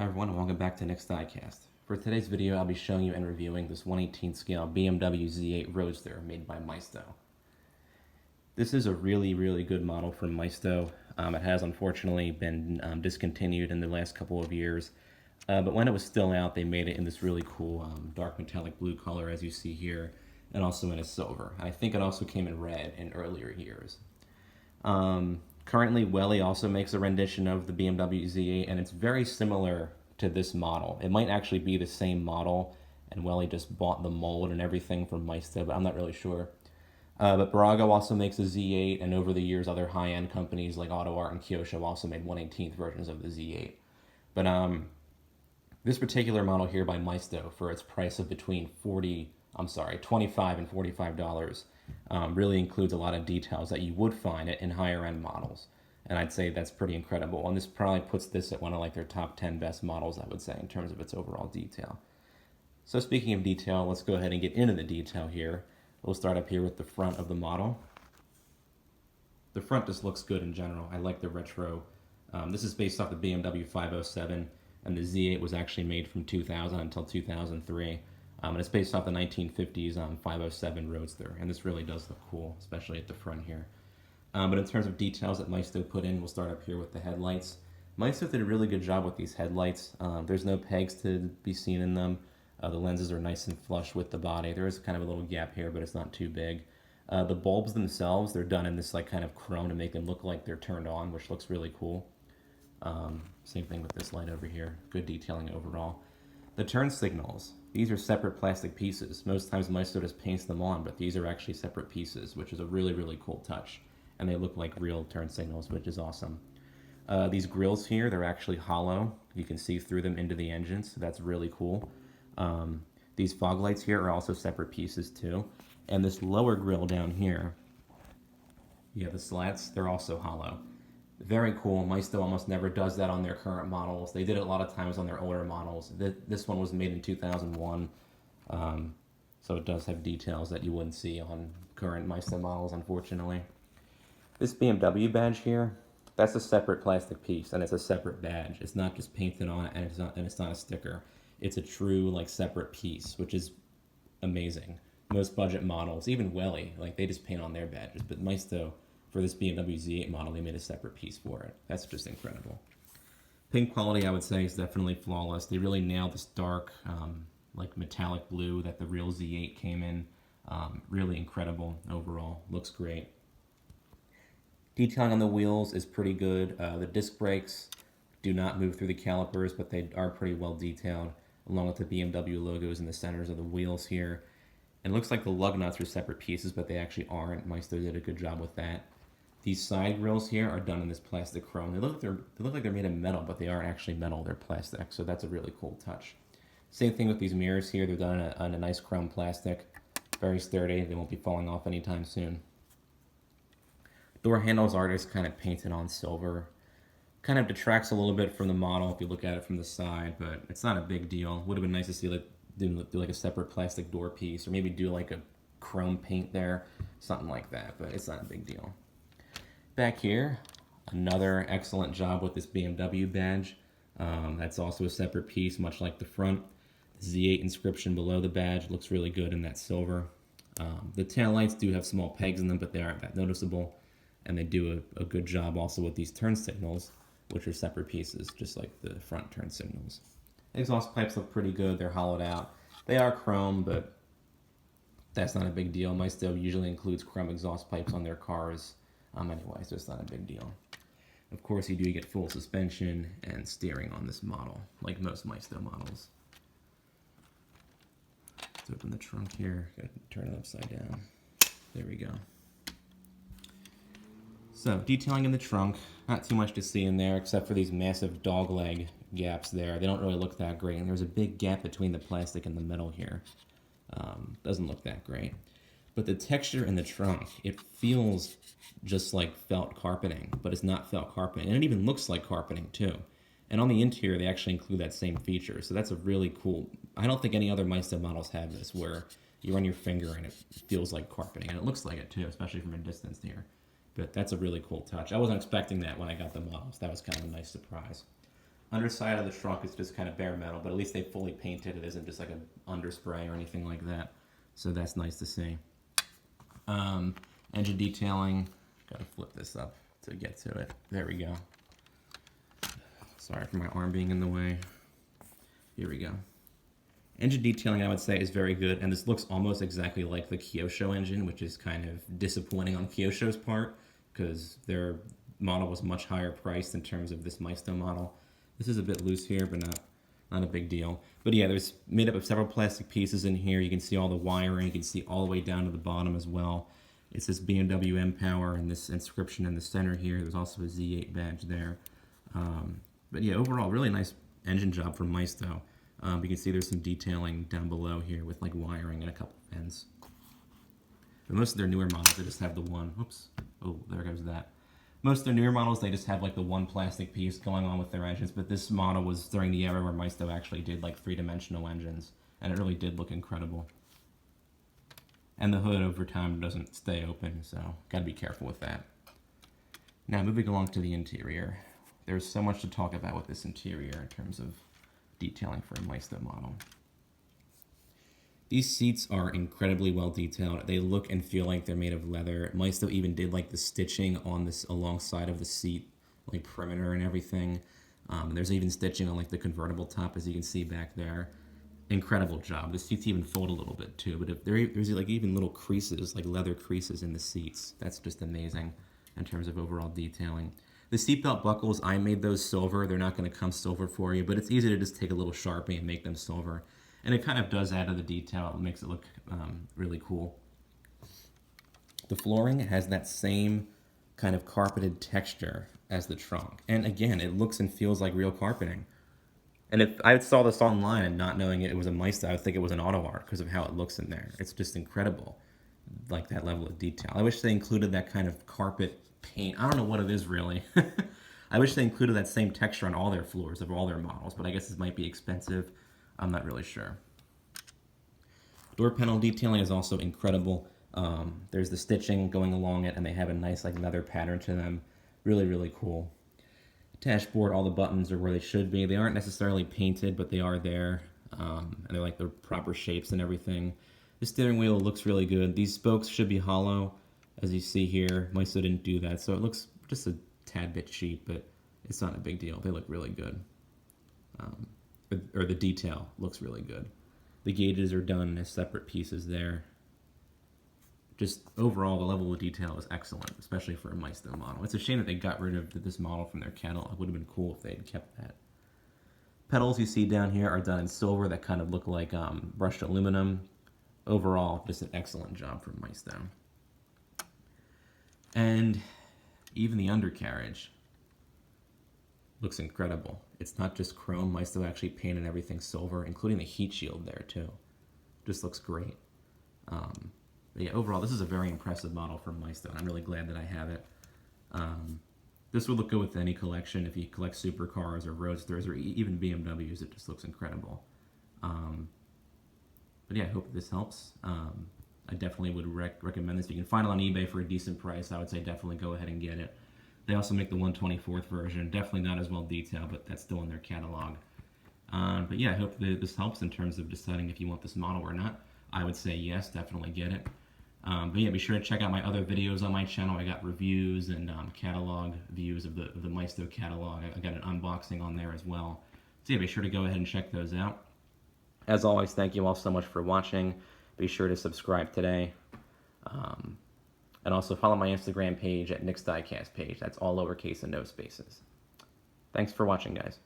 Hi everyone, and welcome back to Nick's Diecast. For today's video, I'll be showing you and reviewing this 1/18 scale BMW Z8 Roadster made by Maisto. This is a really good model from Maisto. It has unfortunately been discontinued in the last couple of years, but when it was still out, they made it in this really cool dark metallic blue color, as you see here, and also in a silver. And I think it also came in red in earlier years. Currently, Welly also makes a rendition of the BMW Z8, and it's very similar to this model. It might actually be the same model, and Welly just bought the mold and everything from Maisto, but I'm not really sure. But Barago also makes a Z8, and over the years, other high-end companies like AutoArt and Kyosho also made 1/18 versions of the Z8. But this particular model here by Maisto, for its price of between $25 and $45, really includes a lot of details that you would find in higher end models. And I'd say that's pretty incredible. And this probably puts this at one of like their top 10 best models, I would say, in terms of its overall detail. So speaking of detail, let's go ahead and get into the detail here. We'll start up here with the front of the model. The front just looks good in general. I like the retro. This is based off the BMW 507, and the Z8 was actually made from 2000 until 2003. And it's based off the 1950s 507 Roadster, and this really does look cool, especially at the front here. But in terms of details that Maisto put in, we'll start up here with the headlights. Maisto did a really good job with these headlights. There's no pegs to be seen in them. The lenses are nice and flush with the body. There is kind of a little gap here, but it's not too big. The bulbs themselves, they're done in this like kind of chrome to make them look like they're turned on, which looks really cool. Same thing with this light over here. Good detailing overall. The turn signals. These are separate plastic pieces. Most times Maisto just paints them on, but these are actually separate pieces, which is a really cool touch. And they look like real turn signals, which is awesome. These grills here, they're actually hollow. You can see through them into the engine, so that's really cool. These fog lights here are also separate pieces too. And this lower grill down here, you have the slats, they're also hollow. Very cool. Maisto almost never does that on their current models. They did it a lot of times on their older models. This one was made in 2001, so it does have details that you wouldn't see on current Maisto models, unfortunately. This BMW badge here, that's a separate plastic piece, and it's a separate badge. It's not just painted on, and it's not a sticker. It's a true like separate piece, which is amazing. Most budget models, even Welly, like they just paint on their badges, but Maisto, for this BMW Z8 model, they made a separate piece for it. That's just incredible. Paint quality, I would say, is definitely flawless. They really nailed this dark, like metallic blue that the real Z8 came in. Really incredible overall. Looks great. Detailing on the wheels is pretty good. The disc brakes do not move through the calipers, but they are pretty well detailed, along with the BMW logos in the centers of the wheels here. And it looks like the lug nuts are separate pieces, but they actually aren't. Maisto did a good job with that. These side grills here are done in this plastic chrome. They look like they're made of metal, but they aren't actually metal. They're plastic, so that's a really cool touch. Same thing with these mirrors here. They're done on a nice chrome plastic. Very sturdy. They won't be falling off anytime soon. Door handles are just kind of painted on silver. Kind of detracts a little bit from the model if you look at it from the side, but it's not a big deal. Would have been nice to see like do like a separate plastic door piece, or maybe do like a chrome paint there, something like that, but it's not a big deal. Back here, another excellent job with this BMW badge. That's also a separate piece, much like the front. The Z8 inscription below the badge looks really good in that silver. The taillights do have small pegs in them, but they aren't that noticeable. And they do a good job also with these turn signals, which are separate pieces, just like the front turn signals. Exhaust pipes look pretty good. They're hollowed out. They are chrome, but that's not a big deal. Maisto usually includes chrome exhaust pipes on their cars. Anyway, so it's not a big deal. Of course, you do get full suspension and steering on this model, like most Maisto models. Let's open the trunk here. Gotta turn it upside down. There we go. So, detailing in the trunk, not too much to see in there except for these massive dog leg gaps there. They don't really look that great, and there's a big gap between the plastic and the metal here. Doesn't look that great. But the texture in the trunk, it feels just like felt carpeting, but it's not felt carpeting. And it even looks like carpeting too. And on the interior, they actually include that same feature. So that's a really cool, I don't think any other Maisto models have this, where you run your finger and it feels like carpeting. And it looks like it too, especially from a distance here. But that's a really cool touch. I wasn't expecting that when I got the models. That was kind of a nice surprise. Underside of the trunk is just kind of bare metal, but at least they fully painted. It isn't just like an underspray or anything like that. So that's nice to see. Engine detailing. Gotta flip this up to get to it. There we go. Sorry for my arm being in the way. Here we go. Engine detailing, I would say, is very good, and this looks almost exactly like the Kyosho engine, which is kind of disappointing on Kyosho's part, because their model was much higher priced in terms of this Maisto model. This is a bit loose here, but not a big deal. But yeah, there's made up of several plastic pieces in here. You can see all the wiring. You can see all the way down to the bottom as well. It's this BMW M Power and this inscription in the center here. There's also a Z8 badge there. But yeah, overall, really nice engine job from Maisto. You can see there's some detailing down below here with like wiring and a couple of ends. But most of their newer models, they just have the one. Oops. Oh, there goes that. Most of their newer models, they just have like the one plastic piece going on with their engines. But this model was during the era where Maisto actually did like three-dimensional engines. And it really did look incredible. And the hood over time doesn't stay open, so gotta be careful with that. Now, moving along to the interior. There's so much to talk about with this interior in terms of detailing for a Maisto model. These seats are incredibly well detailed. They look and feel like they're made of leather. Maisto even did like the stitching on this alongside of the seat, like perimeter and everything. There's even stitching on like the convertible top, as you can see back there. Incredible job. The seats even fold a little bit too, but if there's like even little creases, like leather creases in the seats. That's just amazing in terms of overall detailing. The seatbelt buckles, I made those silver. They're not going to come silver for you, but it's easy to just take a little Sharpie and make them silver. And it kind of does add to the detail. It makes it look really cool. The flooring has that same kind of carpeted texture as the trunk. And again, it looks and feels like real carpeting. And if I saw this online and not knowing it was a Maisto, I would think it was an auto art because of how it looks in there. It's just incredible, like that level of detail. I wish they included that kind of carpet paint. I don't know what it is really. I wish they included that same texture on all their floors of all their models, but I guess this might be expensive. I'm not really sure. Door panel detailing is also incredible. There's the stitching going along it, and they have a nice like leather pattern to them. Really, really cool. Dashboard, all the buttons are where they should be. They aren't necessarily painted, but they are there. And they're like the proper shapes and everything. The steering wheel looks really good. These spokes should be hollow, as you see here. Maisto didn't do that, so it looks just a tad bit cheap, but it's not a big deal. They look really good. Or the detail looks really good. The gauges are done as separate pieces there. Just overall, the level of detail is excellent, especially for a Maisto model. It's a shame that they got rid of this model from their catalog. It would have been cool if they had kept that. Pedals you see down here are done in silver that kind of look like brushed aluminum. Overall, just an excellent job from Maisto. And even the undercarriage looks incredible. It's not just chrome. Maisto actually painted everything silver, including the heat shield there too. Just looks great. But yeah, overall, this is a very impressive model from Maisto, and I'm really glad that I have it. This would look good with any collection. If you collect supercars or roadsters or even BMWs, it just looks incredible. But yeah, I hope this helps. I definitely would recommend this. If you can find it on eBay for a decent price, I would say definitely go ahead and get it. They also make the 1/24th version. Definitely not as well detailed, but that's still in their catalog. But yeah, I hope that this helps in terms of deciding if you want this model or not. I would say yes, definitely get it. But yeah, be sure to check out my other videos on my channel. I got reviews and catalog views of the Maisto catalog. I got an unboxing on there as well. So yeah, be sure to go ahead and check those out. As always, thank you all so much for watching. Be sure to subscribe today. And also follow my Instagram page at Nick's Diecast page. That's all lowercase and no spaces. Thanks for watching, guys.